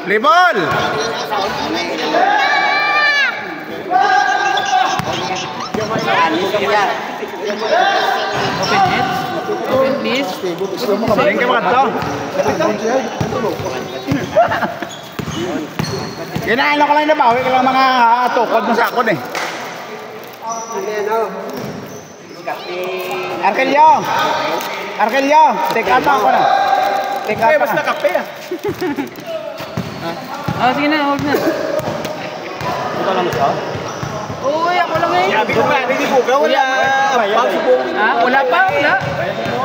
Libol! Open it. Open please. Sering kayo makanto. Kinaano ko lang nabawi ko lang mga tukod mo sa akon eh. Arkelio! Arkelio! Take out ako na. Take out basta kape ah. Ah, sige na, hold na. Ito lang ito? Uy, ako lang eh. Sabi ko ba, hindi po ka, wala. Ah, wala pa, wala.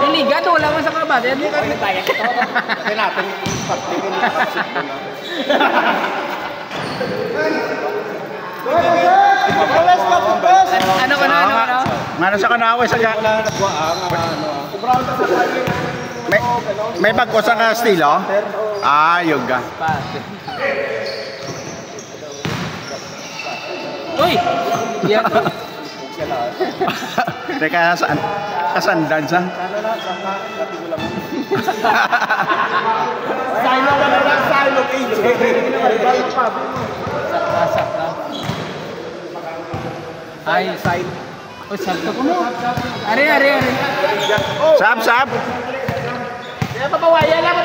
Iligat, wala man sa kabatin. Hindi kami tayo. Kaya natin, pagtingin. Ano ka na, ano ka na? Mana sa kanaway sa may bagko sa ka estilo? Ah, yoga. Uy! Yan. Teka, saan? Kasandan sa? Silo ka na lang, silo PJ. Sakla. Ay, side. Oh, sakto ko mo. Ari. Sab. Papawaya lang,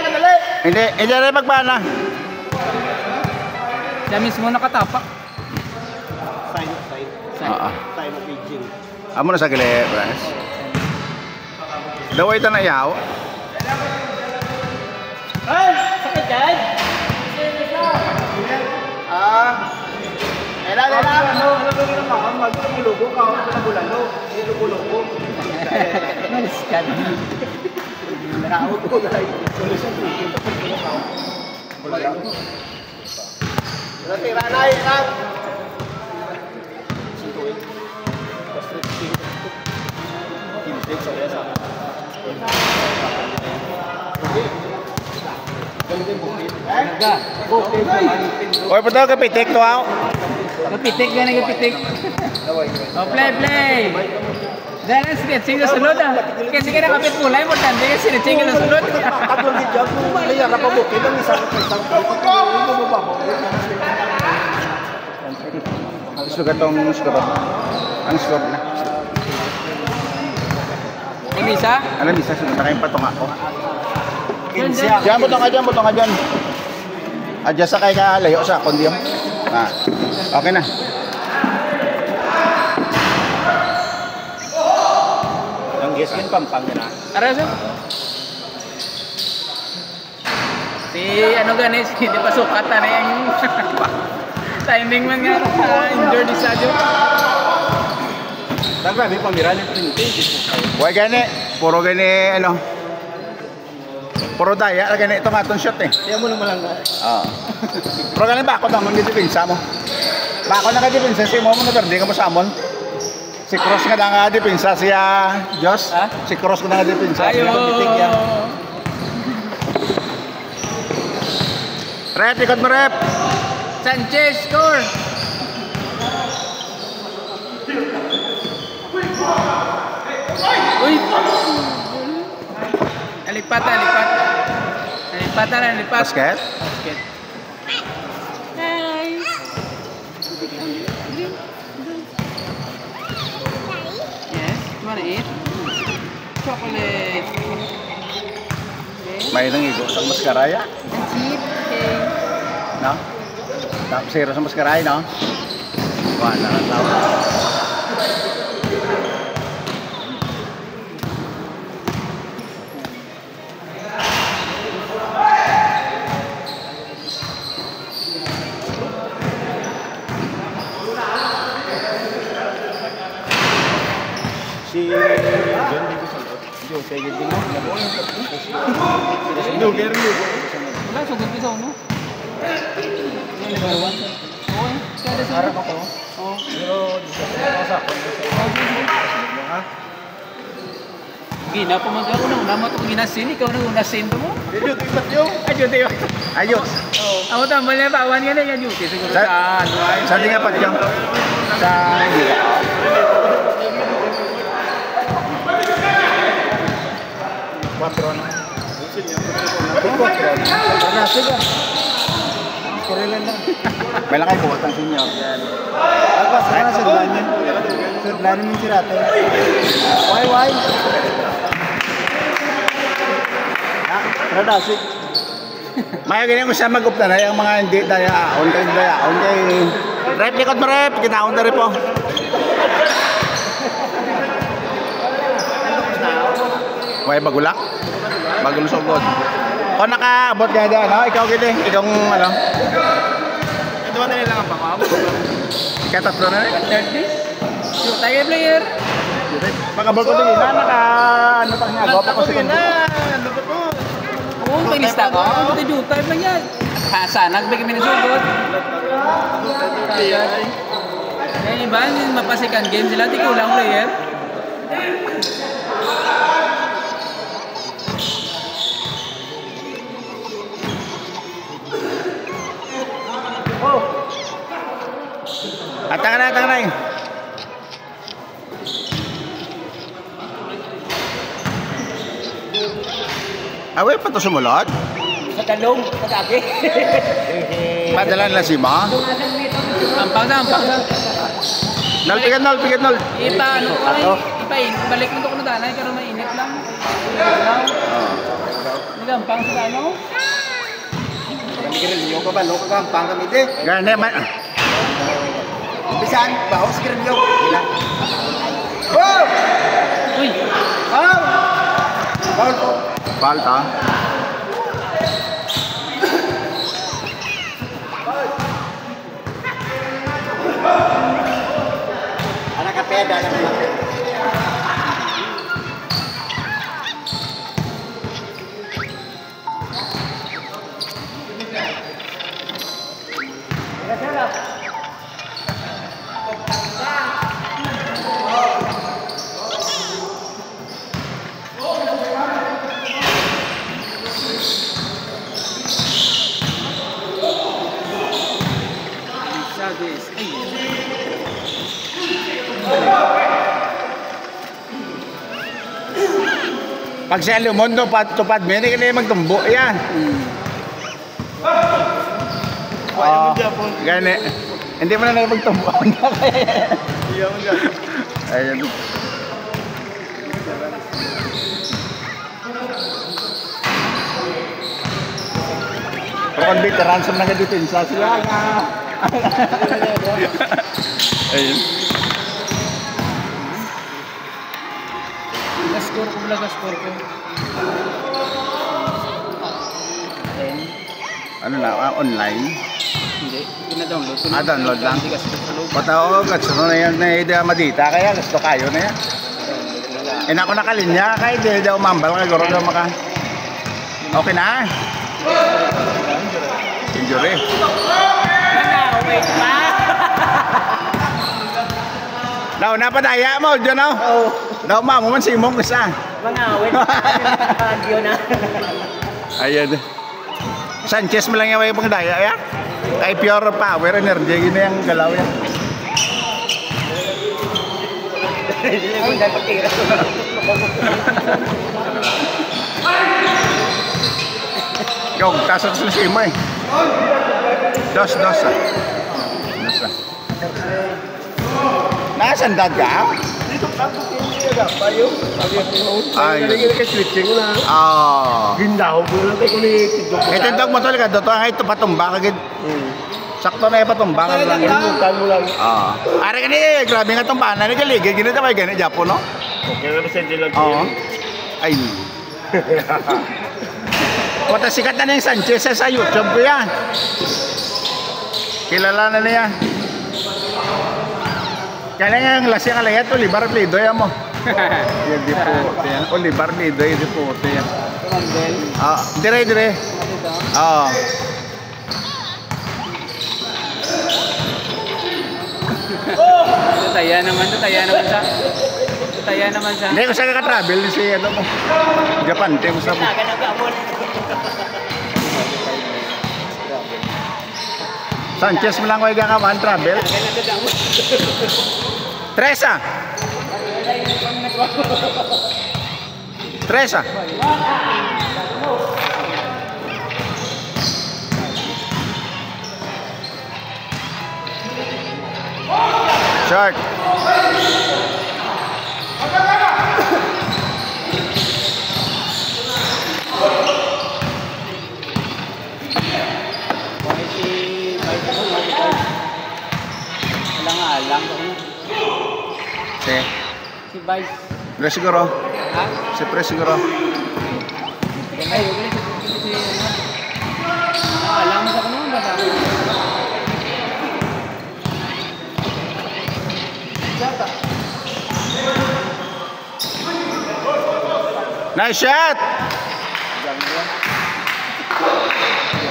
kadali. Hindi rin magbana. Siya mismo nakatapak. Side. Side. Side of PJ. Amo na sa gili, Bras. Daway ta na yaw. Ay, sakit yan. Ano magtumulogo ka, bulalo. Bulalo. Naliskan. Nakauto ko dahil solusyon dito. Bulalo. Tira na ikan. Oy, betul ke pitik tu au? Kapitik ka na kapitik. Oh, play. Dahil stretching sa sunod ah. Kasi ka nakapit kulay, importante kasi stretching sa sunod. Kadul di jog, layar apa bukit ang isang. Suka tong suka. Ang suka na. Ang isa? Alam bisa suka kayong patong ako. Diyan butong ka dyan. Adjust sa kay ka layo sa akon diyan. Ah. Okay na. Ang giskin pampang na. Araso? Si ano ganis, hindi pa sukatan na yung timing man nga injured di sadyo. Tangga may pamiran yung pinti. Why gani? Puro gani ano? Puro daya gani itong atong shot eh. Kaya mo naman lang na. Oo. Pero gani ba ako naman gidipinsa mo? Bako na ka-dipinsa si mo na hindi ka mo samon. Si Cross nga na nga dipinsa siya Diyos. Ha? Si Cross nga na nga dipinsa. Ayo. Rep, ikot mo rep. Sanchez score. Uy. Alipat. Basket. Nice. Yes, you wanna eat? Chocolate. Okay. May nang igo sa maskaraya. And cheap. Okay. No? Tapos zero sa maskaraya, no? Wala na tao. Si John dito sa John, sige din mo. Lugar. Wala, sugod ka sa uno. Yan, nagawa. Oo, kada sa harap ako. Oo. Pero dito sa ha? Gina pa man ako nang nama to ginasin, ikaw nang unasin to mo. Ayun, ibat yung. Ayun. Ako tambal na pawan nga na yan yung siguro sa ano ay. Sa tinga pa diyan. Sa Dasig ah. Kurilan lang. May lakay buhat ang senior. Agpas ka na sa Dlanin. Sa Dlanin yung sirate. Why? Pero Dasig. Maya ganyan ko siya mag-upta na yung mga hindi dayaon kay rep likod mo rep kitaon na rin po. May bagulak? Bagulusogod. O nakaabot nga dyan, no? Ikaw gini, ikaw ano? Ito ba tayo lang ang pangabot? Kaya tatlo na rin. 30? Shoot tayo player. Pag-abot ko din na, ano pang nagawa pa ko si Kundo. Oo, may lista ko. Ito yung time lang yan. Sana, nagbigay kami ng sugod. Yan iba, mapasikan game sila, di kulang player. Tangan na yun. Away pa to sumulod? Sa talong, sa dati. Madalan na si Ma. Ampang na. Nalpigan. Ipa, ano ko rin? Balik mo ito ko na tanay, pero mainit lang. Nagampang sa ano? Kirilyo ka ba? Loko ka ang pang kami din. Ganda man. Bisaan, bawas kirilyo. Ilan? Oh! Uy! Oh! Bawal po. Palta. Anak ka peda na mo. Pag siya lumondo, tupad mo, hindi ka na yung magtumbo. Yan. Gani. Hindi mo na magtumbo. Ayun. Kung veteran sa mga depensa siya. Ayun. Score ko. Ano na, online? Hindi, pina-download ko. Download lang. Hindi kasi sa loob. Patao, gusto na yan na idea madita, kaya gusto kayo na yan. Ako nakalinya, kaya di daw umambal ka, guro daw maka. Okay na. Injury. Wait pa! Daw, napadaya mo, dyan o. Daw, mo man si Mong isa. Mga awit. Nakakagyo na. Ayan. Sanchez mo lang yung pang daya, ya? Ay, pure power, energy, yun na yung galaw yan. Hindi mo dahil pagtira. Yung, tasok sa simo eh. Dos ah. Nasandad ka? Dito tapos hindi na pa yung Ayun. switching na. Ah. Gindaw mo lang tayo ni Tidok. Itindog mo tol ka, doto ang ito patumba kagid. Sakto na ipatumba ka lang. Inutan mo lang. Ah. Are kani grabe nga tumbana ni galigid gini ta may gani Japo no? Okay na sa dilag. Oo. Ay. Wata sikat na yung Sanchez sa YouTube ko yan. Kilala na niya. Kaya nga yung lasya ka lang yan, Olivar Lidoy mo. Yan di po. Olivar Lidoy, di po. Dire. Oo. Taya naman sa. Hindi ko siya kaka-travel si ano mo. Japan, tayo sa mo. Sanchez mo lang ko ikakaman, travel. Teresa. Short. Wala nga alam ko. Si Vice. Pre siguro. Ha? Si Pre siguro. Ay, ulit. Alam mo sa kanya ba? Nice shot!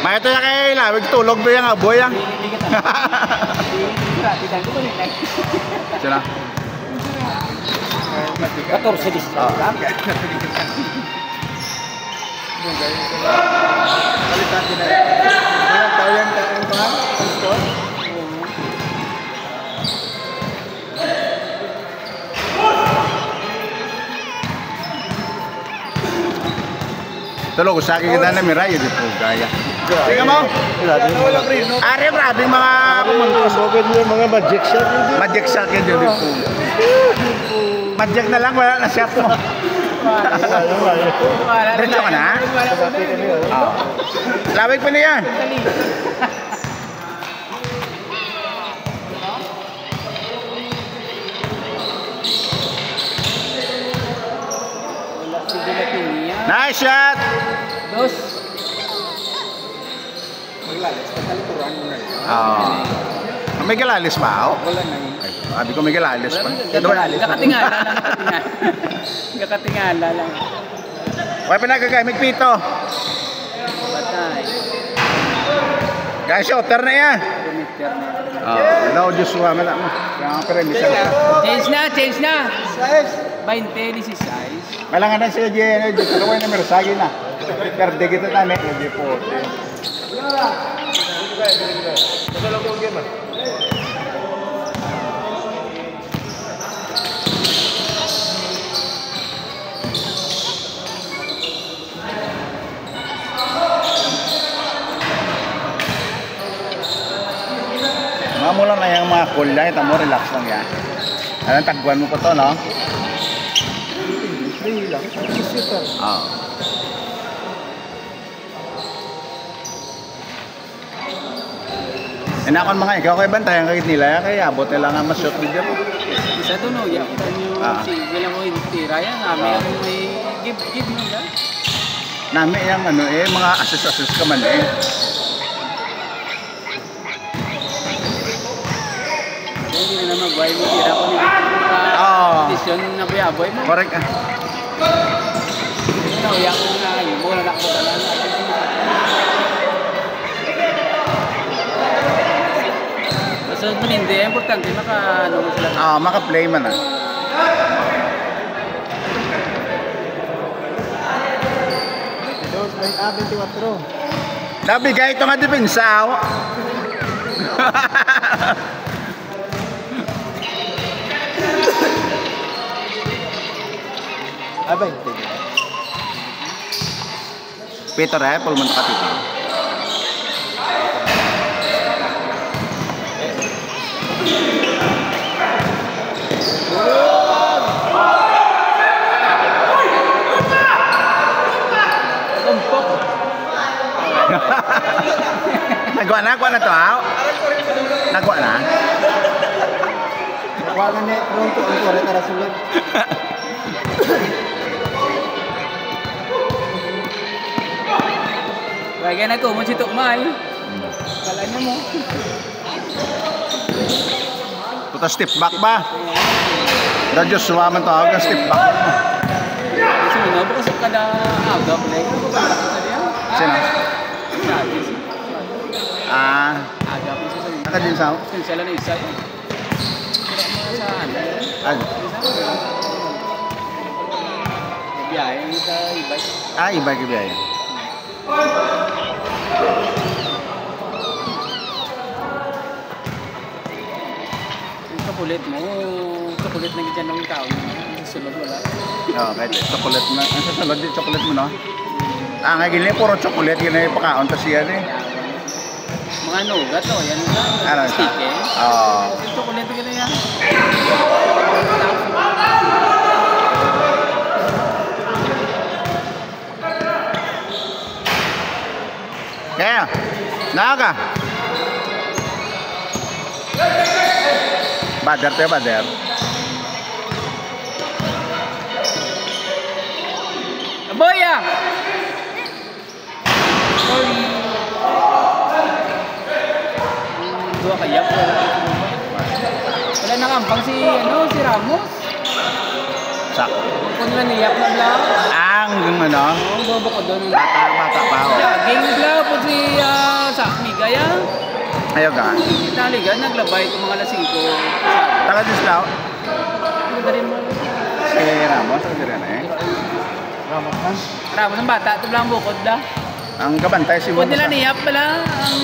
May ito yung kay Lawig tulog ba yung aboy yan? Hindi ka tayo. Tidak ko rin. Sino? 14 dis. Balikan din na yan. Tahu yang pa? Score? Tulog sa akin kita na miray, di po gaya. Sige mo? Ari, grabe mga kumuntos. Mga magic shot yun. Magic shot yun, di po. Magic na lang, wala na shot mo. Diretso ka na? Lawig pa niya. Nice shot! Dos. May galalis ba? Wala na yun. Sabi ko may galalis pa. Nakatingala lang. Nakatingala lang. Wala pinagagamit pito. Batay. Kaya shooter na yan. Committer na. No, Joshua, mala mo. Kaya premisa na. Change na. Size. 20, 16. Malangan na sila dyan. Pero kayo na mersagi na. Perde kita na. Hindi po. Mamula na yung mga kulay. Tamo, relax lang yan. Alam, tagwan mo pa to, no? Free lang. Shooter. Inakon mga ikaw kay bantayan kay nila kaya abot nila nga mas shot video ko. Isa to no, ya kita nyo si bilang mo tira yan, may give mo da. Nami yang ano mga assist ka man Hindi na magway mo tira ko ni decision na boy mo. Correct No, ya ko na mo na ko talaga. So, hindi, importante maka-ano mo sila. Maka-play man Dos, 24. Nabigay ito nga depensa. Abay, Peter pulman ka tito. Nagwa na to, Nagwa na? Nagwa na net, pronto ang kore tara sulod. Bagay na ko mo si Tukmay. Kala niya mo. Puta step back ba? Da Joshua man to, step back. Kasi nga ba kasi kada aga pala yun. Sino? Aga po siya sa inyo. Nakadin sa ako? Sila na isa yun. Saan? Biyahe sa ibay. Ibay ka biyahe. Yung kapulit mo, kapulit na ganyan ng tao. Susunod wala. Kahit chocolate na. Ang sasalod din chocolate mo, no? Nga gini, puro chocolate. Gini pakaon. Tas yan Mga nugat to, yan. Ano? Stick eh. Oo. Ito, kulit ka na yan. Kaya, naka. Bader tayo, bader. Boya! Sorry. Dua kaya po. Wala nakampang si Ramos. Sak. Kung nila niyak na blang. Ang ano? Ang bobo ko doon. Bata pa. Game blang po si Sakmi kaya. Ayaw ka. Italiga, naglabay itong mga lasing ko. Taga-dislaw. Ano ba rin mo? Si Ramos, ang dire na eh. Ramos man. Ramos ang bata, ito blang bukod blang. Ang kabantay si Kung nila niyap pala, ang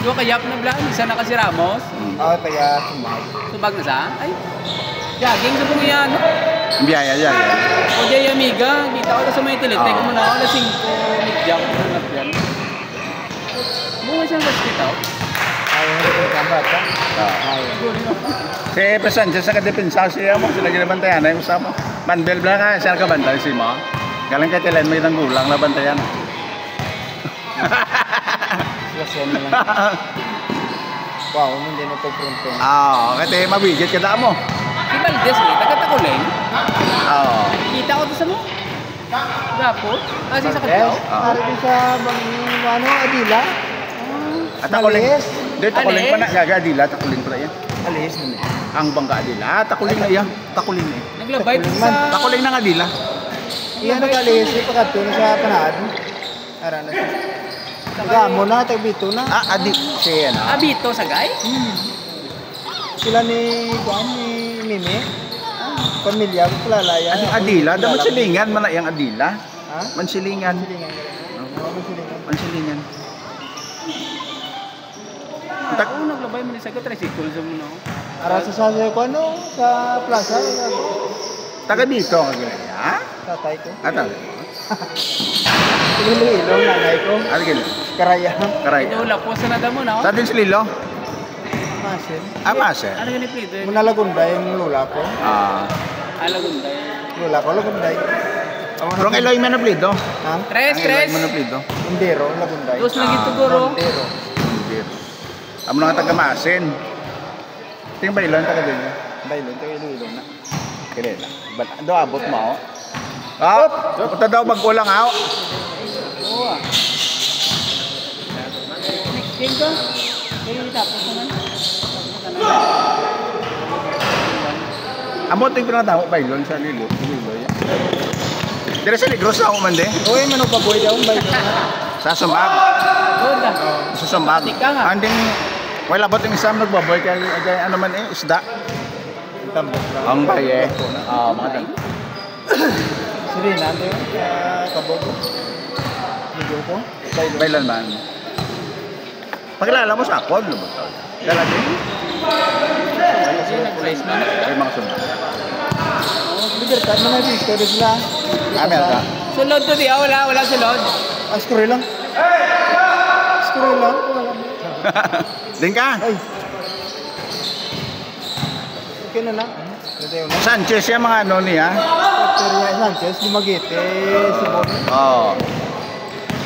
dua kayap na blang, isa na kasi Ramos. Ako taga sumag. Subag na sa? Ay, jogging sa pong yan. Biyaya. O di amiga, kita ko sa may tilitek mo na ako, lasing ko, midjak ko na yan. Bunga siyang hospital. Ayaw na ito ang bata. Ayaw. Si Pesanchez sa kadepensa siya mo, sila ginabantayan na yung usama. Mandel blang ka, siya kabantay si mo. Galing kay Tilen, may gulang na bantayan. Sila na lang. Wow, hindi na ito pronto. Kasi mabigit ka mo. Si Valdez eh, taga-Takuling. Oo. Kita ko to sa mo. Gapo. Kasi sa Katlaw. Para din sa Adila. At Takuling. Alis. Hindi, Takuling pa na. Gaga, Adila, Takuling pa na yan. Alis na niya. Ang bangka Adila. Takuling na yan. Takuling na yan. Naglabay to sa... Takuling na nga Adila. Iyan nag-alis. Ipakato na sa panahad. Ara na siya. Gamo na, tagbito na. Adi. Siya yan. Abito sa guy? Sila ni Mimi. Pamilya ko palalaya. Adila, dapat silingan man na yung Adila. Ha? Mansilingan. Silingan. Mansilingan. Oo, naglabay mo ni sa tricycle sa mo no. Ara sa sasaya ko sa plaza. Taga dito ang gano'n. Ha? Tatay ko. Atal. Iloilo, nanay ko. Ano gano'n? Karaya. Karay. Ito lapo sa nada mo no. Sa din si Lilo? Masin. Mase. Ano ganit plito? Muna Lagunday yung lula ko. Alagunday. Lula ko, Lagunday. Pero ang Eloy Manoplido. Ha? Tres. Manoplido. Bundero, Lagunday. Dos lagi to guro. Bundero. Amo na taga Masin. Tingin ba ilan taga din? Bailo, ito Iloilo na. Kailan na. Do abot mo. Punta daw magkulang ako. Oo ah. Next game ka? Kaya tapos naman. Amo ting pinatawag ba ilon sa Lilo? Dire sa Negros ako man de. Uy, manupaboy daw, bailo na. Sa Sumag. Good ah. Sa Sumag. Tika nga. Anding wala ba ting isang nagbaboy kay ano man isda. Tambok na. Ang baye. Mga dang. Sirina, ito yun. Kabogo. Medyo ko. Bailo. Bailan man. Pagkilala mo sa akon, no ba? Dala din. Kasi nag-place na. Ay mga Sumag. Libertad mo na dito. Doon sila. Amerika. Sulod to di. Wala sulod. Screw lang. Screw lang. Din ka? Ay. Okay na lang. Ito yun. Sanchez yung mga ano niya. Victoria Sanchez, Dumaguete, Sibon. Oo.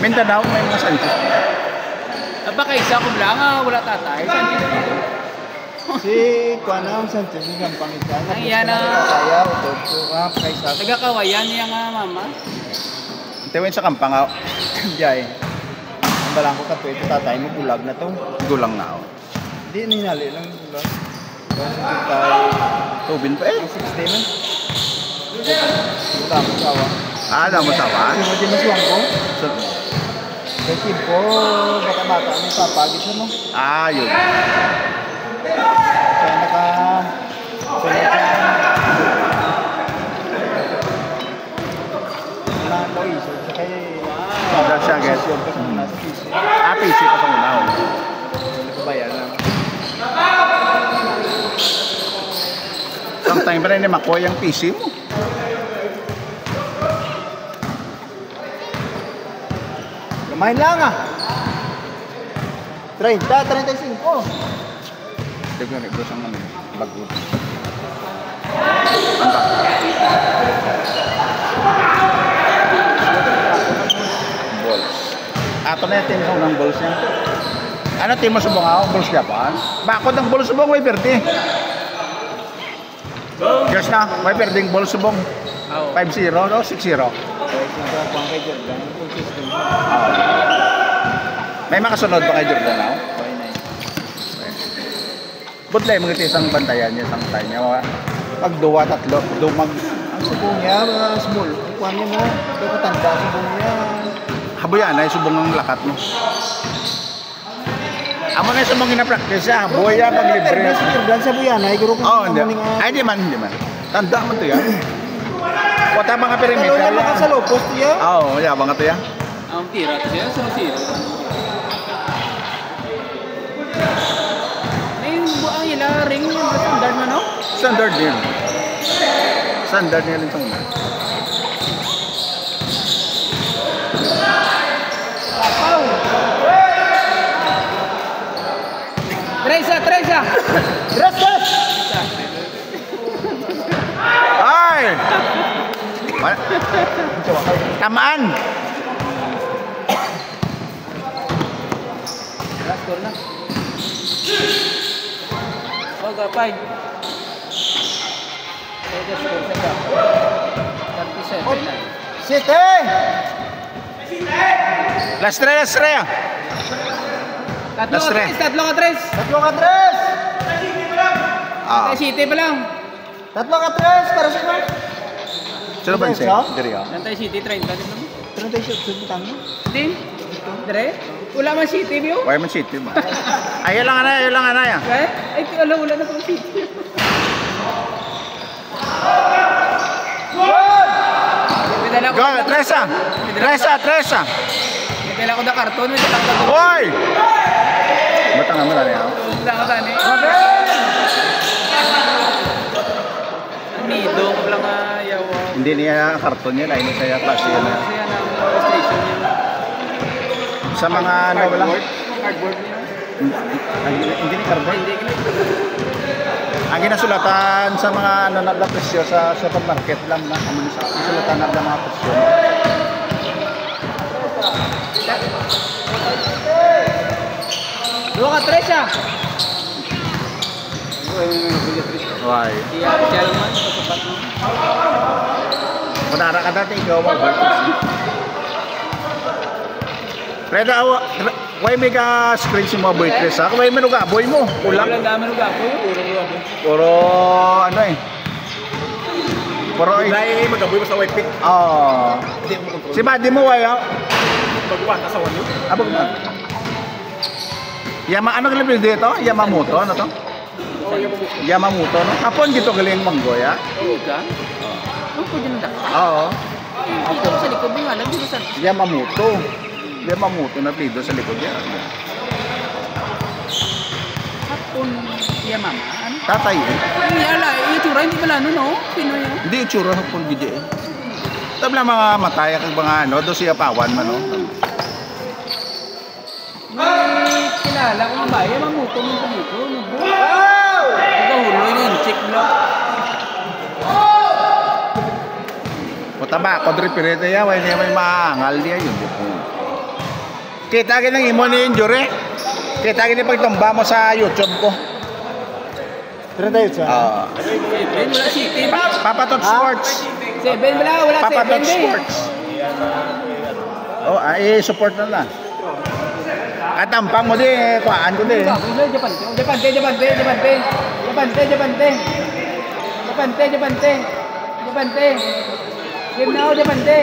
Mindanao may mga Sanchez. Baka isa ko lang wala tatay. Saan dito? Si Kuanang Sanchez, yung gampang isa. Ang iyan na. Kaya, ito. Kaisa. Taga-kawayan niya nga mama. Tewin sa Kampangaw. Jai. Ang balang ko kato, ito tatay mo, bulag na to. Gulang na ako. Hindi, ninali lang yung bulag. Kasi tayo, Tubin pa eh. 60 na. Ito ako sawa. Alam mo tawa? Kasi mo din maswang ko. So, Sa ko, bata-bata ang papagis mo. yun. Kaya naka... Naka-isod. Sa kaya... Sobrang siya, guys. Kasi nasa PC. PC pa sa muna. Nakabayan lang. Sometimes pa rin makoy ang PC mo. Gamahin lang ah. 35. Ito ko rin, ang ano, bago. Balls. Ato na yung team ng balls niya. Ano team mo subong ako? Balls Japan? Bakod ng balls subong, may perde. Yes na, may perdeng balls subong. 5-0 o 6-0? May makasunod pa kay Jordan now? Budlay mga isang bantayan niya, isang tayo niya. Pag duwa, tatlo, dumag. Ang subong niya, small. Ang kuhan niya mo, ito katanda, subong niya. Haboyan ay subong ng lakat mo. Amo na subong gina-practice siya, haboy ya pag libre. Dan sa buyan, ay guro ko. Oh, hindi. Ay, di man. Tanda mo to yan. Wata mga perimeter. Kalau naman sa low post niya. Oo, ya mga to yan. Ang tira siya, sino. Ang ila ring yung standard mo, no? Standard niya. Standard niya rin sa una. Pau! Teresa! Tres! Ay! Tamaan! Last score na. Oh, gapay. Pwede score sa gap. 37 na. City! Last try. Tatlo ka tres. Tatlo ka tres! Ah. City pa lang. Tatlo ka tres! Para sino? Sino ba siya? Diri ah. Nantay City, 30 din naman. 37, subutang mo. Din? Dire? Wala man City, view? Why man city ba? Ayaw lang ana ya. Ay, wala na pang City. Go, Tresa! May dala ko na karton, may dala ko na karton. Hoy! Batang naman na niya. Dala ko tani. Nido ko lang ayaw. Hindi niya karton niya, lain siya klase yan. Kasi yan ang illustration niya. Sa mga ano wala. Cardboard niya. Hindi ni cardboard. Hindi ka Ang ginasulatan sa mga ano na presyo sa supermarket lang na kamo sa sulatan na mga presyo. Dua ka tres ah. Why? Iya, siya naman sapat mo. Kunara ka dati ikaw mag-voltage. Reda awa, why may ka screen si mga boy tres ha? Why may nuga boy mo? Ulang. Ulang dami ng gapo, Puro ano eh. Puro Dahil magaboy mo sa white pick. Oh. Hindi mo control. Si Buddy mo why ha? Pagkuha ka sa wanyo. Abog ba? Ano galing dito? Yamamoto, ano to? Yamamoto, no? Hapon dito galing manggoya. Iya ka? Ano po din na? Oo. Dito sa likod mo nga lang, dito sa... Yamamoto na pido sa likod niya. Hapon, iya mama. Ano? Tatay eh. Iyala, itsura, hindi pala ano, no? Pinoy yun. Hindi itsura hapon gidi eh. Tabla mga mataya kag mga ano, do siya pawan man no. May kilala ko nga ba? Yamamoto mo pa dito. Wow! Nagkahulo yung chick block. Tama, kodripirete ya, way niya may maangal niya yun. Kita ng imo ni injury. Kita gini pagtumba mo sa YouTube ko. 38 siya. Seven, wala City. Papatot Sports. Seven, wala Papatot seven din. Sports. Oh, ay support na lang. Katampang mo di, kuhaan ko di. Japante. Game na ako, Japante.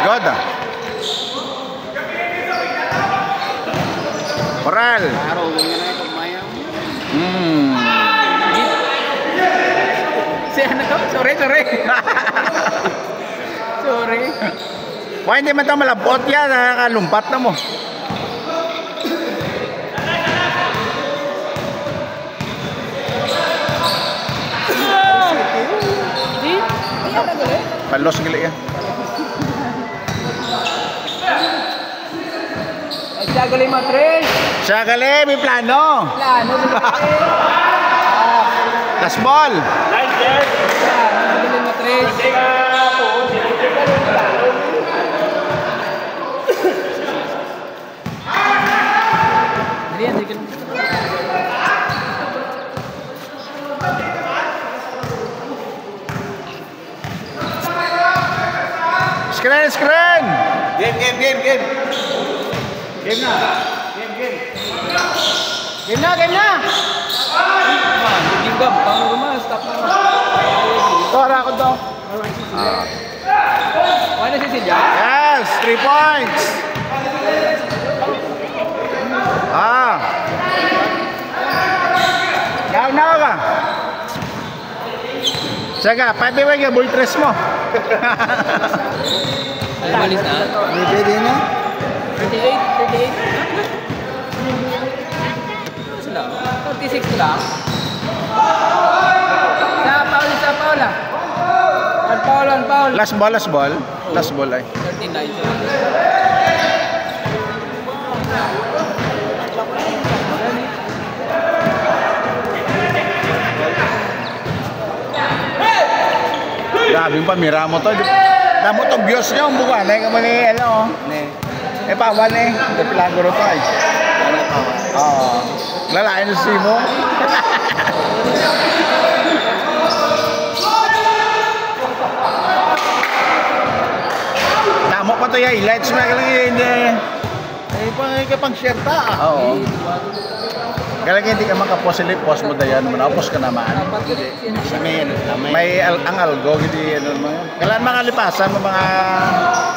God. Coral. Araw, ganyan na ito, Maya. Si ano to? Sorry. Sorry. Why hindi man ito malabot yan, nakakalumpat na mo. Di? Di yan na gali. Palos gali yan. Siya galing mo, Tres. Siya gali, may plano. Plano, galing. Last ball. Plano, galing mo, Tres. Dali yan, dali ka lang. Screen, screen. Game. Game na! Game gam, pang rumas, stop na. Tora ako to. Wala si Silya? Yes, 3 points. Now ka. Saga, pati ba yung bull tres mo? Ay, malis na. Pwede na. 38. Sila? 36 lang. Sa Paul ah. On Paul. Last ball ay. 39. Grabe yung pamira mo to. Damo to Diyos niyo, buka na yung mga ano. Eh pawan eh. Ito pilaguro to ay. Oo. Lalain sa simo. Damo pa to yung highlights mo lang hindi. Ay, pang share ta. Oo. Kaya hindi ka makapost post mo dayan mo na post ka naman. May ang algo hindi ano naman. Kailan mga lipasan mo mga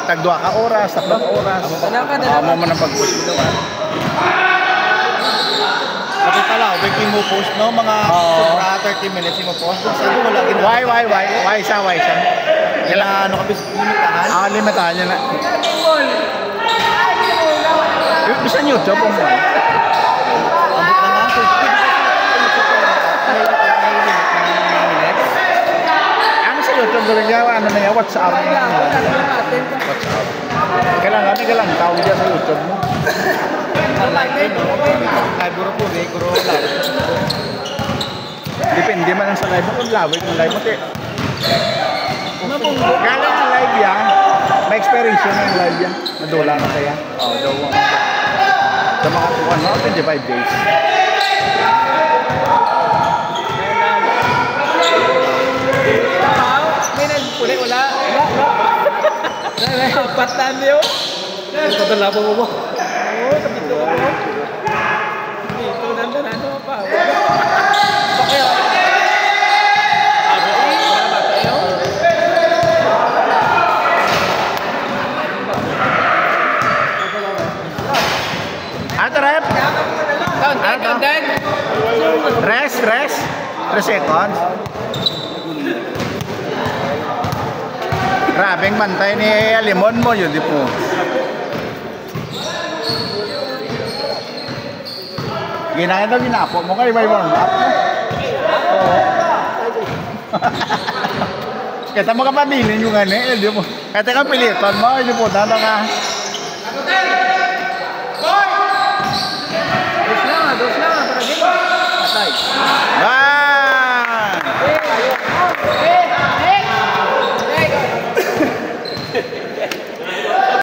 tagdua ka oras, 3 oras. Mo mo nang pag-post mo daw. Kasi pala, baking mo post no mga sobra 30 minutes mo post. Sa iyo wala ginagawa. Why siya? Kailangan ano ka limitahan? Limitahan niya na. Bisa YouTube mo. Ano sa YouTube gawin niya? Ano na yan? WhatsApp. Kailangan tawag niya sa YouTube mo. Live po, live. Depende man lang sa live mo. Kung live mo, kaya nga live yan. May experience yun ng live yan. Nadula na kaya. Oo, daw. Sa mga 25 days. May nagpuli, wala. Apat na niyo. Ito na po mo. Oo, kapito ko. Dito, nandanan mo pa. Ano rep? Count. Rest. 3 seconds. Grabing bantay ni Limon mo yun, di po. Ginapo mo kayo may warm up mo. Kaya mo ka pamilin yung ano eh, di mo. Kaya ka piliton mo, di po, nana ka. Dos lang, para game. Patay. Bye!